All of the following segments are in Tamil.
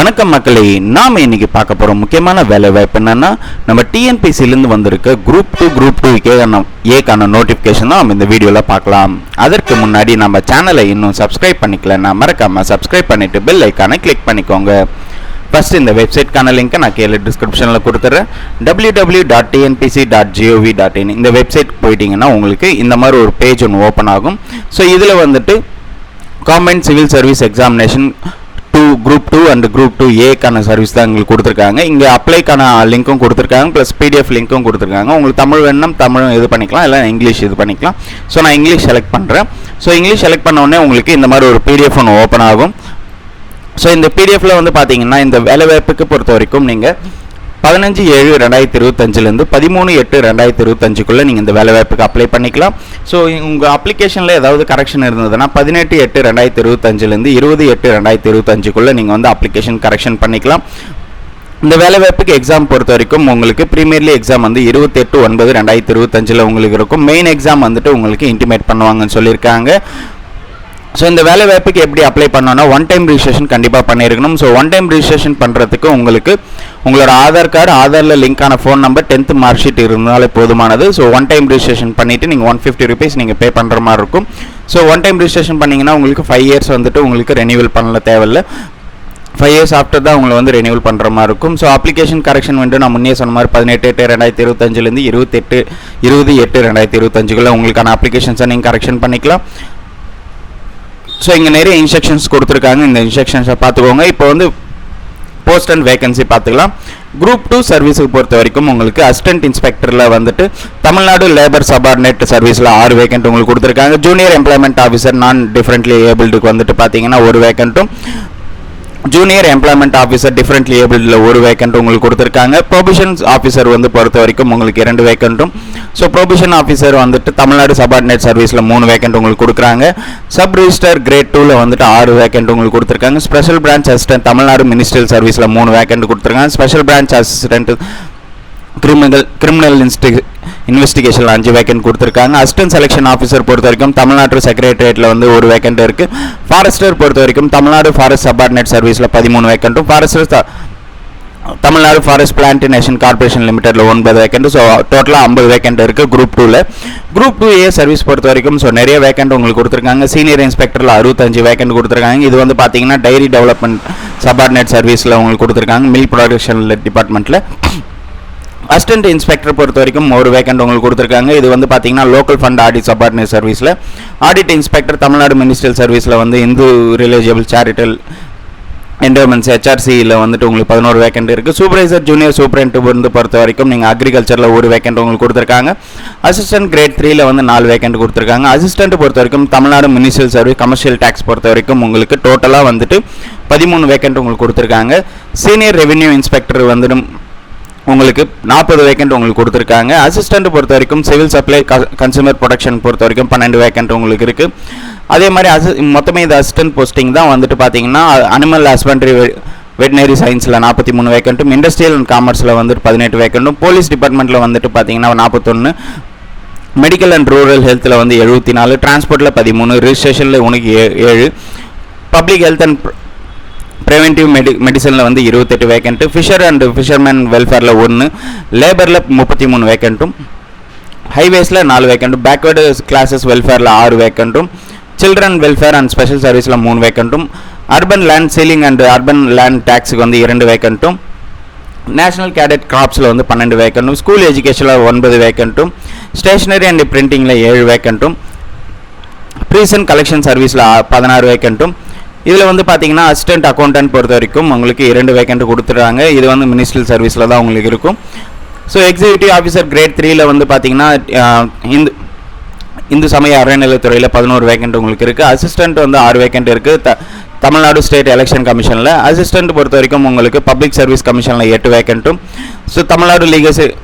வணக்கம் மக்களே, நாம் இன்னைக்கு பார்க்க போகிற முக்கியமான வேலை வாய்ப்பு என்னன்னா, நம்ம டிஎன்பிசிலேருந்து வந்திருக்க குரூப் 2 ஏக்கான நோட்டிஃபிகேஷன் தான் நம்ம இந்த வீடியோவில் பார்க்கலாம். அதற்கு முன்னாடி நம்ம சேனலை இன்னும் சப்ஸ்கிரைப் பண்ணிக்கலன்னா மறக்காமல் சப்ஸ்கிரைப் பண்ணிவிட்டு பெல் ஐக்கானை கிளிக் பண்ணிக்கோங்க. ஃபஸ்ட் இந்த வெப்சைட்கான லிங்க்கை நான் கீழே டிஸ்கிரிப்ஷனில் கொடுத்துட்றேன். www.tnpc.gov.in இந்த வெப்சைட் போயிட்டீங்கன்னா உங்களுக்கு இந்த மாதிரி ஒரு பேஜ் ஒன்று ஓப்பன் ஆகும். ஸோ இதில் வந்துட்டு government civil service examination group 2 and group 2ஏக்கான சர்வீஸ் தான் உங்களுக்கு கொடுத்துருக்காங்க. இங்கே அப்ளைக்கான லிங்க்கும் கொடுத்துருக்காங்க, ப்ளஸ் பிடிஎஃப் லிங்க்கும் கொடுத்துருக்காங்க. உங்களுக்கு தமிழ் வேணும் தமிழும் இது பண்ணிக்கலாம், இல்லை இங்கிலீஷ் இது பண்ணிக்கலாம். ஸோ நான் இங்கிலீஷ் செலக்ட் பண்ணுறேன். ஸோ இங்கிலீஷ் செலக்ட் பண்ண உடனே உங்களுக்கு இந்த மாதிரி ஒரு பிடிஎஃப் ஒன்று ஓப்பன் ஆகும். ஸோ இந்த பிடிஎஃப்பில் வந்து பார்த்தீங்கன்னா இந்த வேலைவாய்ப்புக்கு பொறுத்த வரைக்கும் நீங்கள் 15/7/2025 13/8/2025 நீங்கள் இந்த வேலைவாய்ப்புக்கு அப்ளை பண்ணிக்கலாம். ஸோ உங்கள் அப்ளிகேஷனில் ஏதாவது கரெக்ஷன் இருந்ததுன்னா 18/8/2025 20/8/2025 நீங்கள் வந்து அப்ளிகேஷன் கரெக்ஷன் பண்ணிக்கலாம். இந்த வேலைவாய்ப்புக்கு எக்ஸாம் பொறுத்த வரைக்கும் உங்களுக்கு ப்ரீமியர்லி எக்ஸாம் வந்து 28/9/2025 உங்களுக்கு இருக்கும். மெயின் எக்ஸாம் வந்துட்டு உங்களுக்கு இன்டிமேட் பண்ணுவாங்கன்னு சொல்லியிருக்காங்க. ஸோ இந்த வேலை வாய்ப்புக்கு எப்படி அப்ளை பண்ணோன்னா ஒன் டைம் ரிஜிஸ்ட்ரேஷன் கண்டிப்பாக பண்ணியிருக்கணும். ஸோ ஒன் டைம் ரிஜிஸ்ட்ரேஷன் பண்ணுறதுக்கு உங்களுக்கு உங்களோட ஆதார் கார்டு, ஆதாரில் லிங்கான phone number, 10th mark sheet இருந்தாலே போதுமானது. ஸோ ஒன் டைம் ரிஜிஸ்ட்ரேஷன் பண்ணிவிட்டு நீங்கள் 150 rupees நீங்கள் பே பண்ணுற மாதிரி இருக்கும். ஸோ ஒன் டைம் ரிஜிஸ்ட்ரேஷன் பண்ணிங்கன்னா உங்களுக்கு 5 years வந்துட்டு உங்களுக்கு ரெனியூவல் பண்ணல தேவையில்லை. 5 years ஆஃப்டர் தான் உங்களை வந்து ரெனியூவல் பண்ணுற மாதிரி இருக்கும். ஸோ அப்ளிகேஷன் கரெக்ஷன் வந்து நான் முன்னே சொன்ன மாதிரி 18/8/2025 28/20/2025 உங்களுக்கான அப்ளிகேஷன்ஸை நீங்கள் கரெக்ஷன் பண்ணிக்கலாம். ஸோ இங்கே நிறைய இன்ஸ்ட்ரக்ஷன்ஸ் கொடுத்துருக்காங்க, இந்த இன்ஸ்ட்ரக்ஷன்ஸை பார்த்துக்கோங்க. இப்போ வந்து போஸ்ட் அண்ட் வேகன்சி பார்த்துக்கலாம். குரூப் 2 சர்வீஸுக்கு பொறுத்த வரைக்கும் உங்களுக்கு அசிஸ்டன்ட் இன்ஸ்பெக்டரில் வந்துட்டு தமிழ்நாடு லேபர் சபார்டினேட் சர்வீஸில் 6 வேகன்ட் உங்களுக்கு கொடுத்துருக்காங்க. Junior employment officer non differently ஏபிள்டுக்கு வந்துட்டு பார்த்தீங்கன்னா 1 வேகன்ட்டும், ஜூனியர் எம்ப்ளாய்மெண்ட் ஆஃபீஸர் டிஃப்ரெண்ட்லி ஏபிள்டில் 1 வேகன்ட் உங்களுக்கு கொடுத்துருக்காங்க. ப்ரொபிஷன் ஆஃபீஸர் வந்து பொறுத்த வரைக்கும் உங்களுக்கு 2 வேகன்ட்டும். ஸோ ப்ரொபிஷன் ஆஃபீஸர் வந்துட்டு தமிழ்நாடு சபார்டினேட் சர்வீஸில் 3 வேகன்ட் உங்களுக்கு கொடுக்குறாங்க. சப் ரிஜிஸ்டர் கிரேட் 2ல் வந்துட்டு 6 வேகன்ட் உங்களுக்கு கொடுத்துருக்காங்க. Special branch assistant Tamil Nadu ministerial சர்வீஸில் 3 வேகன்ட் கொடுத்துருக்காங்க. ஸ்பெஷல் பிரான்ச் அசிஸ்டன்ட் கிரிமினல் இன்வெஸ்டிகேஷனில் 5 வேகன்ட் கொடுத்துருக்காங்க. அசிஸ்டன்ட் செலெக்ஷன் ஆஃபீஸர் பொறுத்த வரைக்கும் தமிழ்நாடு செக்ரட்டரியேட்டில் வந்து 1 வேகன்ட் இருக்குது. ஃபாரஸ்டர் பொறுத்த வரைக்கும் தமிழ்நாடு ஃபாரஸ்ட் சபார்டினேட் சர்வீஸில் 13 வேகன்ட்டும், forester Tamil Nadu forest plantation corporation லிமிடெடில் 9 வேகன்ட். ஸோ டோட்டலாக 50 வேகன்ட் இருக்குது குரூப் 2ல். குரூப் 2A சர்வீஸ் பொறுத்த வரைக்கும் ஸோ நிறைய வேகன்ட் உங்களுக்கு கொடுத்துருக்காங்க. சீனியர் இன்ஸ்பெக்டரில் 65 வேகன்ட் கொடுத்துருக்காங்க. இது வந்து பார்த்தீங்கன்னா டைரி டெவலப்மெண்ட் சபார்டினேட் சர்வீஸில் உங்களுக்கு கொடுத்துருக்காங்க, மில்க் ப்ரொடக்ஷன் டிபார்ட்மெண்ட்டில். அசிஸ்டன்ட் இன்ஸ்பெக்டர் பொறுத்த வரைக்கும் 1 வேகன்ட் உங்களுக்கு கொடுத்துருக்காங்க. இது வந்து பார்த்தீங்கன்னா லோக்கல் ஃபண்ட் ஆடிட் சபார்டினேட் சர்வீஸில். ஆடிட் இன்ஸ்பெக்டர் தமிழ்நாடு மினிஸ்ட்ரியல் சர்வீஸில் வந்து இந்து ரிலேஜபிள் சேரிட்டபிள் என்டோமெண்ட்ஸ் HRCயில் வந்துட்டு உங்களுக்கு 11 வேகன்ட் இருக்குது. சூப்பர்வைசர் ஜூனியர் சூப்பரண்ட் வந்து பொறுத்த வரைக்கும் நீங்கள் அக்ரிகல்ச்சரில் 1 வேகன்ட் உங்களுக்கு கொடுத்துருக்காங்க. அசிஸ்டன்ட் கிரேட் 3ல் வந்து 4 வேகன்ட் கொடுத்துருக்காங்க. அசிஸ்டன்ட் பொறுத்த வரைக்கும் Tamil Nadu ministerial service commercial tax பொறுத்த வரைக்கும் உங்களுக்கு டோட்டலாக வந்துட்டு 13 வேகன்ட் உங்களுக்கு கொடுத்துருக்காங்க. சீனியர் ரெவென்யூ இன்ஸ்பெக்டர் வந்துட்டு உங்களுக்கு 40 வேகன்ட் உங்களுக்கு கொடுத்துருக்காங்க. அசிஸ்டன்ட் பொறுத்த வரைக்கும் சிவில் சப்ளை கன்சூமர் ப்ரொடக்ஷன் பொறுத்த வரைக்கும் 12 வேகன்ட் உங்களுக்கு இருக்குது. அதே மாதிரி மொத்தமே இது அசிஸ்டன்ட் போஸ்டிங் தான் வந்துட்டு பார்த்தீங்கன்னா அனிமல் ஹஸ்பண்ட்ரி வெட்டினரி சயின்ஸில் 43 வேகன்ட்டும், இண்டஸ்ட்ரியல் அண்ட் காமர்ஸில் வந்துட்டு 18 வேகன்ட்டும், போலீஸ் டிபார்ட்மெண்ட்டில் வந்துட்டு பார்த்தீங்கன்னா 41, மெடிக்கல் அண்ட் ரூரல் ஹெல்த்தில் வந்து 74, டிரான்ஸ்போர்ட்டில் 13, ரிஜிஸ்ட்ரேஷனில் உனக்கு 7, பப்ளிக் ஹெல்த் அண்ட் ப்ரிவென்டிவ் மெடிசனில் வந்து 28 வேகன்ட்டு, ஃபிஷர் அண்ட் ஃபிஷர்மேன் வெல்ஃபேரில் 1, லேபரில் 33 வேகன்ட்டும், ஹைவேஸில் 4 வேகன்ட்டும், பேக்வேர்டு கிளாஸஸ் வெல்ஃபேரில் 6 வேகன்ட்டும், சில்ட்ரன் வெல்ஃபேர் அண்ட் ஸ்பெஷல் சர்வீஸில் 3 வேகன்ட்டும், urban land ceiling and urban land டேக்ஸுக்கு வந்து 2 வேகன்ட்டும், நேஷனல் கேடட் கிராப்ஸில் வந்து 12 வேகன்ட்டும், ஸ்கூல் எஜுகேஷனில் 9 வேகன்ட்டும், ஸ்டேஷனரி அண்ட் பிரிண்டிங்கில் 7 வேகன்ட்டும், ப்ரீசன் கலெக்ஷன் சர்வீஸில் 16 வேகன்ட்டும். இதில் வந்து பார்த்தீங்கன்னா அசிஸ்டன்ட் அக்கௌண்டன்ட் பொறுத்த வரைக்கும் உங்களுக்கு 2 வேகன்ட் கொடுத்துட்றாங்க. இது வந்து மினிஸ்ட்ரியல் சர்வீஸில் தான் உங்களுக்கு இருக்கும். ஸோ எக்ஸிக்யூட்டிவ் ஆஃபீஸர் கிரேட் 3ல் வந்து பார்த்தீங்கன்னா இந்து சமய அறநிலையத்துறையில் 11 வேகன்ட் உங்களுக்கு இருக்குது. அசிஸ்டன்ட் வந்து 6 வேகன்ட் இருக்குது தமிழ்நாடு ஸ்டேட் எலெக்ஷன் கமிஷனில். அசிஸ்டன்ட் பொறுத்த வரைக்கும் உங்களுக்கு பப்ளிக் சர்வீஸ் கமிஷனில் 8 வேகன்ட்டும், ஸோ தமிழ்நாடு லீகல்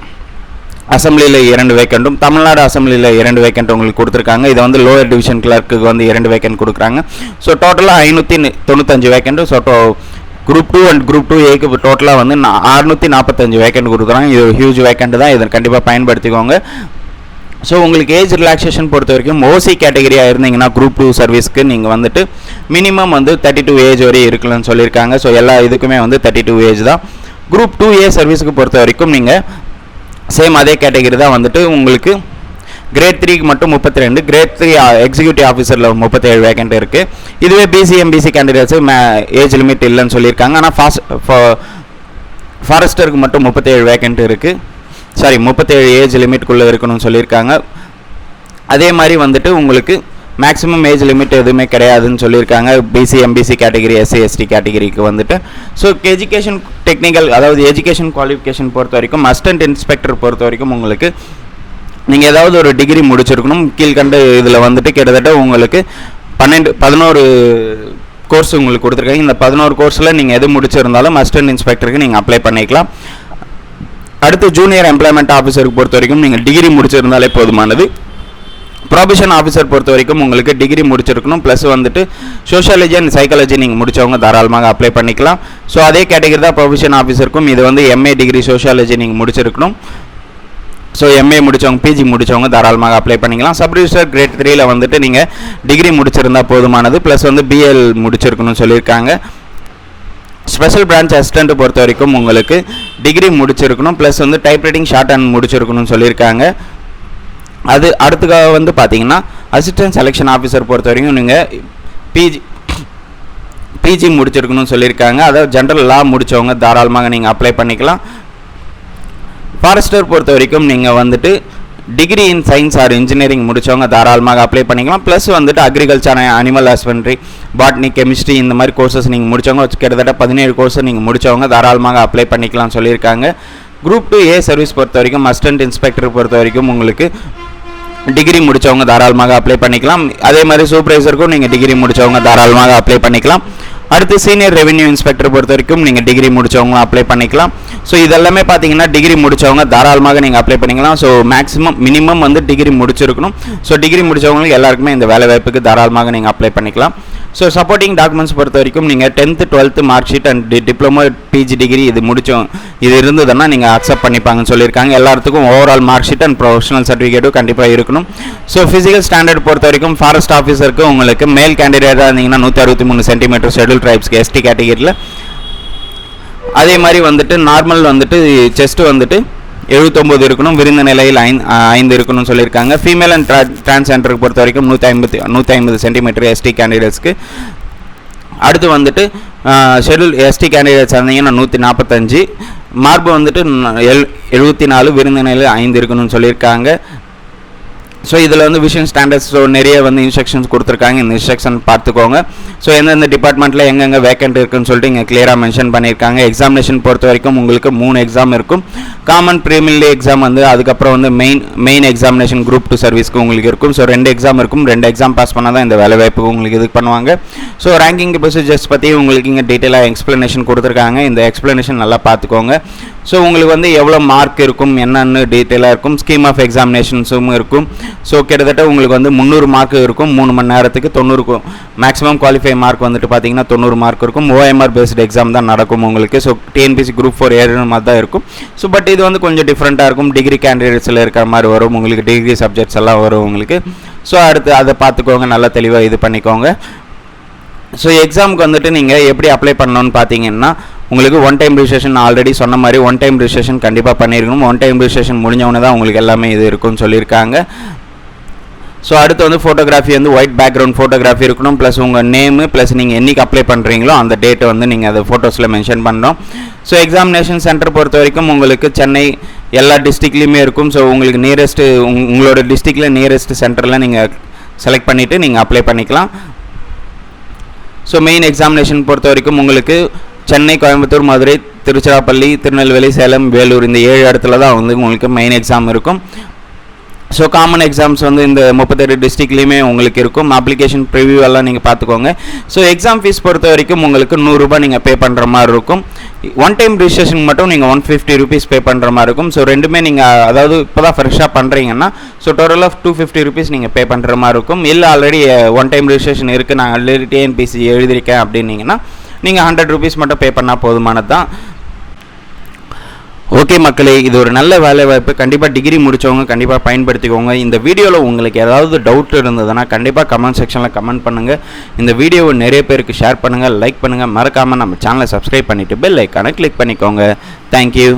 அசம்பிளியில் 2 வேகன்ட்டும், தமிழ்நாடு அசம்பிளியில் 2 வேகன்ட் உங்களுக்கு கொடுத்துருக்காங்க. இதை வந்து லோயர் டிவிஷன் கிளர்க்கு வந்து 2 வேகன்ட் கொடுக்குறாங்க. ஸோ டோட்டலாக 595 vacant. So group 2 and group 2ஏக்கு டோட்டலாக வந்து 645 வேகன்ட் கொடுக்குறாங்க. இது ஒரு ஹியூஜ் வேகன்ட் தான், இதை கண்டிப்பாக பயன்படுத்திக்கோங்க. ஸோ உங்களுக்கு ஏஜ் ரிலாக்ஸேஷன் பொறுத்த வரைக்கும் ஓசி கேட்டகரியாக இருந்தீங்கன்னா குரூப் 2 சர்வீஸ்க்கு நீங்கள் வந்துட்டு மினிமம் வந்து 32 ஏஜ் வரை இருக்கலாம்னு சொல்லியிருக்காங்க. ஸோ எல்லா இதுக்குமே வந்து 32 ஏஜ் தான். குரூப் 2A சர்வீஸுக்கு பொறுத்த வரைக்கும் நீங்கள் சேம் அதே கேட்டகரி தான் வந்துட்டு உங்களுக்கு கிரேட் 3க்கு மட்டும் 32, கிரேட் 3 எக்ஸிக்யூட்டிவ் ஆஃபீஸரில் 37 வேகண்ட் இருக்குது. இதுவே பிசி கேண்டிடேட்ஸு ஏஜ் லிமிட் இல்லைன்னு சொல்லியிருக்காங்க. ஆனால் ஃபாரஸ்டருக்கு மட்டும் 37 வேகண்ட் இருக்குது. 37 ஏஜ் லிமிட்குள்ளே இருக்கணும்னு சொல்லியிருக்காங்க. அதே மாதிரி வந்துட்டு உங்களுக்கு மேக்ஸிமம் ஏஜ் லிமிட் எதுவுமே கிடையாதுன்னு சொல்லியிருக்காங்க பிசி கேட்டகரி SC/ST கேட்டகரிக்கு வந்துட்டு. ஸோ எஜுகேஷன் டெக்னிக்கல் அதாவது எஜுகேஷன் குவாலிஃபிகேஷன் பொறுத்த வரைக்கும் அசிஸ்டன்ட் இன்ஸ்பெக்டர் பொறுத்த வரைக்கும் உங்களுக்கு நீங்கள் ஏதாவது ஒரு டிகிரி முடிச்சிருக்கணும். கீழ்கண்டு இதில் வந்துட்டு கிட்டத்தட்ட உங்களுக்கு 11 கோர்ஸ் உங்களுக்கு கொடுத்துருக்காங்க. இந்த 11 கோர்ஸில் நீங்கள் எது முடிச்சிருந்தாலும் அசிஸ்டன்ட் இன்ஸ்பெக்டருக்கு நீங்கள் அப்ளை பண்ணிக்கலாம். அடுத்து ஜூனியர் எம்ப்ளாய்மெண்ட் ஆஃபீஸருக்கு பொறுத்த வரைக்கும் நீங்கள் டிகிரி முடிச்சிருந்தாலே போதுமானது. ப்ரொபேஷன் ஆஃபீஸர் பொறுத்த வரைக்கும் உங்களுக்கு டிகிரி முடிச்சிருக்கணும், ப்ளஸ் வந்துட்டு சோஷியாலஜி அண்ட் சைக்காலஜி நீங்கள் முடித்தவங்க தாராளமாக அப்ளை பண்ணிக்கலாம். ஸோ அதே கேட்டகரி தான் ப்ரொபேஷன் ஆஃபீஸருக்கும். இது வந்து MA டிகிரி சோஷியாலஜி நீங்கள் முடிச்சிருக்கணும். ஸோ MA முடித்தவங்க பிஜி முடித்தவங்க தாராளமாக அப்ளை பண்ணிக்கலாம். சப் ரிஜிஸ்டர் கிரேட் 3ல் வந்துட்டு நீங்கள் டிகிரி முடிச்சிருந்தால் போதுமானது, ப்ளஸ் வந்து BL முடிச்சிருக்கணும்னு சொல்லியிருக்காங்க. ஸ்பெஷல் பிரான்ச் அசிஸ்டண்ட் பொறுத்த வரைக்கும் உங்களுக்கு டிகிரி முடிச்சிருக்கணும், ப்ளஸ் வந்து டைப்ரைட்டிங் ஷார்ட் ஹேண்ட் முடிச்சிருக்கணும்னு சொல்லியிருக்காங்க. அது அடுத்ததாக வந்து பார்த்தீங்கன்னா அசிஸ்டன்ட் செலெக்ஷன் ஆஃபீஸர் பொறுத்த வரைக்கும் நீங்கள் பிஜி முடிச்சிருக்கணும்னு சொல்லியிருக்காங்க. அதாவது ஜென்ரல் லா முடித்தவங்க தாராளமாக நீங்கள் அப்ளை பண்ணிக்கலாம். ஃபாரஸ்டர் பொறுத்த வரைக்கும் நீங்கள் வந்துட்டு degree in science or engineering முடித்தவங்க தாராளமாக அப்ளை பண்ணிக்கலாம். ப்ளஸ் வந்துட்டு agriculture, animal husbandry, botany, chemistry இந்த மாதிரி கோர்சஸ் நீங்கள் முடித்தவங்க கிட்டத்தட்ட 17 கோர்ஸை நீங்கள் முடித்தவங்க தாராளமாக அப்ளை பண்ணிக்கலாம்னு சொல்லியிருக்காங்க. குரூப் 2A சர்வீஸ் பொறுத்த வரைக்கும் அசிஸ்டன்ட் இன்ஸ்பெக்டர் பொறுத்த வரைக்கும் உங்களுக்கு டிகிரி முடித்தவங்க தாராளமாக அப்ளை பண்ணிக்கலாம். அதே மாதிரி சூப்பர்வைசருக்கும் நீங்கள் டிகிரி முடித்தவங்க தாராளமாக அப்ளை பண்ணிக்கலாம். அடுத்து சீனியர் ரெவென்யூ இன்ஸ்பெக்டர் பொறுத்த வரைக்கும் நீங்கள் டிகிரி முடித்தவங்க அப்ளை பண்ணிக்கலாம். ஸோ இதெல்லாமே பார்த்தீங்கன்னா டிகிரி முடித்தவங்க தாராளமாக நீங்கள் அப்ளை பண்ணிக்கலாம். ஸோ மினிமம் வந்து டிகிரி முடிச்சிருக்கணும். ஸோ டிகிரி முடித்தவங்களுக்கு எல்லாருக்குமே இந்த வேலை வாய்ப்புக்கு தாராளமாக நீங்கள் அப்ளை பண்ணிக்கலாம். ஸோ சப்போர்ட்டிங் டாக்குமெண்ட்ஸ் பொறுத்த வரைக்கும் நீங்கள் 10th 12th mark sheet and diploma PG degree இது இருந்ததுன்னா நீங்கள் அக்செப்ட் பண்ணிப்பாங்கன்னு சொல்லியிருக்காங்க. எல்லாத்துக்கும் overall mark sheet and professional சர்டிஃபிகேட்டும் கண்டிப்பாக இருக்கணும். ஸோ ஃபிசிக்கல் ஸ்டாண்டர்ட் பொறுத்த வரைக்கும் ஃபாரஸ்ட் ஆஃபீஸருக்கு உங்களுக்கு மேல் கேண்டிடேட்டாக இருந்தீங்கன்னா 163 சென்டிமீட்டர் ஷெட்யூல் ட்ரைப்ஸ்க்கு ST கேட்டகரியில். அதே மாதிரி வந்துட்டு நார்மல் வந்துட்டு செஸ்ட் வந்துட்டு 79 இருக்கணும், விருந்த நிலையில் 5 இருக்கணும்னு சொல்லியிருக்காங்க. ஃபீமேல் அண்ட் டிரான்ஸ்ஜெண்டருக்கு பொறுத்த வரைக்கும் 150 சென்டிமீட்டர் ST கேண்டிடேட்ஸ்க்கு. அடுத்து வந்துட்டு ஷெட்யூல் ST கேண்டிடேட்ஸ் இருந்தீங்கன்னா 145, மார்பு வந்துட்டு 74, விருந்த நிலையில் 5 இருக்கணும்னு சொல்லியிருக்காங்க. ஸோ இதில் வந்து விஷன் ஸ்டாண்டர்ட்ஸ் ஸோ நிறைய வந்து இன்ஸ்ட்ரக்ஷன்ஸ் கொடுத்துருக்காங்க. இந்த இன்ஸ்ட்ரக்ஷன் பார்த்துக்கோங்க. ஸோ எந்தெந்த டிபார்ட்மெண்ட்டில் எங்கெங்கே வேக்கண்ட் இருக்குன்னு சொல்லிட்டு இங்கே கிளியராக மென்ஷன் பண்ணியிருக்காங்க. எக்ஸாமினேஷன் பொறுத்த வரைக்கும் உங்களுக்கு 3 எக்ஸாம் இருக்கும். காமன் ப்ரீமிலி எக்ஸாம் வந்து அதுக்கப்புறம் வந்து மெயின் எக்ஸாமினேஷன் குரூப் 2 சர்வீஸ்க்கு உங்களுக்கு இருக்கும். ஸோ 2 எக்ஸாம் இருக்கும். 2 எக்ஸாம் பாஸ் பண்ணால் தான் இந்த வேலை வாய்ப்புக்கு உங்களுக்கு இது பண்ணுவாங்க. ஸோ ரேங்கிங் ப்ரொசீஜர்ஸ் பற்றி உங்களுக்கு இங்கே டீட்டெயிலாக எக்ஸ்ப்ளனேஷன் கொடுத்துருக்காங்க. இந்த எக்ஸ்ப்ளனேஷன் நல்லா பார்த்துக்கோங்க. ஸோ உங்களுக்கு வந்து எவ்வளோ மார்க் இருக்கும் என்னன்னு டீட்டெயிலாக இருக்கும். ஸ்கீம் ஆஃப் எக்ஸாமினேஷன்ஸும் இருக்கும். ஸோ கிட்டத்தட்ட உங்களுக்கு வந்து 300 மார்க் இருக்கும். 3 மணி நேரத்துக்கு 90 மேக்ஸிமம் குவாலிஃபை மார்க் வந்துட்டு பார்த்தீங்கன்னா 90 மார்க் இருக்கும். OMR பேஸ்டு எக்ஸாம் தான் நடக்கும் உங்களுக்கு. ஸோ TNPSC குரூப் 4 ஏறுற மாதிரி தான் இருக்கும். ஸோ பட் இது வந்து கொஞ்சம் டிஃப்ரெண்ட்டாக இருக்கும். டிகிரி கேண்டிடேட்ஸில் இருக்கிற மாதிரி வரும் உங்களுக்கு. டிகிரி சப்ஜெக்ட்ஸ் எல்லாம் வரும் உங்களுக்கு. ஸோ அடுத்து அதை பார்த்துக்கோங்க, நல்லா தெளிவாக இது பண்ணிக்கோங்க. ஸோ எக்ஸாமுக்கு வந்துட்டு நீங்கள் எப்படி அப்ளை பண்ணணும்னு பார்த்தீங்கன்னா உங்களுக்கு ஒன் டைம் ரிஜிஸ்ட்ரேஷன் ஆல்ரெடி சொன்ன மாதிரி ஒன் டைம் ரிஜிஸ்ட்ரேஷன் கண்டிப்பாக பண்ணியிருக்கணும். ஒன் டைம் ரிஜிஸ்ட்ரேஷன் முடிஞ்சவொன்னே தான் உங்களுக்கு எல்லாமே இது இருக்குன்னு சொல்லியிருக்காங்க. ஸோ அடுத்து வந்து ஃபோட்டோகிராஃபி வந்து ஒயிட் பேக்ரவுண்ட் ஃபோட்டோகிராஃபி இருக்கணும். ப்ளஸ் உங்கள் நேமு ப்ளஸ் நீங்கள் என்றைக்கு அப்ளை பண்ணுறீங்களோ அந்த டேட்டை வந்து நீங்கள் அதை ஃபோட்டோஸில் மென்ஷன் பண்ணணும். ஸோ எக்ஸாமினேஷன் சென்டர் பொறுத்த வரைக்கும் உங்களுக்கு சென்னை எல்லா டிஸ்ட்ரிக்ட்லேயுமே இருக்கும். ஸோ உங்களுக்கு நியரஸ்ட்டு உங்களோட டிஸ்ட்ரிக்டில் நியரஸ்ட் சென்டரில் நீங்கள் செலக்ட் பண்ணிவிட்டு நீங்கள் அப்ளை பண்ணிக்கலாம். ஸோ மெயின் எக்ஸாமினேஷன் பொறுத்த வரைக்கும் உங்களுக்கு சென்னை, கோயம்புத்தூர், மதுரை, திருச்சிராப்பள்ளி, திருநெல்வேலி, சேலம், வேலூர் இந்த 7 இடத்துல தான் வந்து உங்களுக்கு மெயின் எக்ஸாம் இருக்கும். ஸோ காமன் எக்ஸாம்ஸ் வந்து இந்த 38 டிஸ்ட்ரிக்ட்லேயுமே உங்களுக்கு இருக்கும். அப்ளிகேஷன் ப்ரிவியூ எல்லாம் நீங்கள் பார்த்துக்கோங்க. ஸோ எக்ஸாம் ஃபீஸ் பொறுத்த வரைக்கும் உங்களுக்கு 100 ரூபாய் நீங்கள் பே பண்ணுற மாதிரி இருக்கும். ஒன் டைம் ரிஜிஸ்ட்ரேஷன் மட்டும் நீங்கள் 150 rupees பே பண்ணுற மாதிரி இருக்கும். ஸோ ரெண்டுமே நீங்கள் அதாவது இப்போ தான் ஃப்ரெஷ்ஷாக பண்ணுறீங்கன்னா ஸோ டோட்டல் ஆஃப் 250 rupees நீங்கள் பே பண்ணுற மாதிரி இருக்கும். இல்லை ஆல்ரெடி ஒன் டைம் ரிஜிஸ்ட்ரேஷன் இருக்குது, நான் ஆல்ரெடி TNPSC எழுதியிருக்கேன் அப்படின்னீங்கன்னா நீங்கள் 100 rupees மட்டும் பே பண்ணால் போதுமானது தான். ஓகே மக்களே, இது ஒரு நல்ல வேலை வாய்ப்பு. கண்டிப்பாக டிகிரி முடித்தவங்க கண்டிப்பாக பயன்படுத்திக்கோங்க. இந்த வீடியோவில் உங்களுக்கு ஏதாவது டவுட் இருந்ததுன்னா கண்டிப்பாக கமெண்ட் செக்ஷனில் கமெண்ட் பண்ணுங்கள். இந்த வீடியோவை நிறைய பேருக்கு ஷேர் பண்ணுங்கள், லைக் பண்ணுங்கள். மறக்காமல் நம்ம சேனலை சப்ஸ்கிரைப் பண்ணிவிட்டு பெல் ஐக்கானை கிளிக் பண்ணிக்கோங்க. தேங்க்யூ.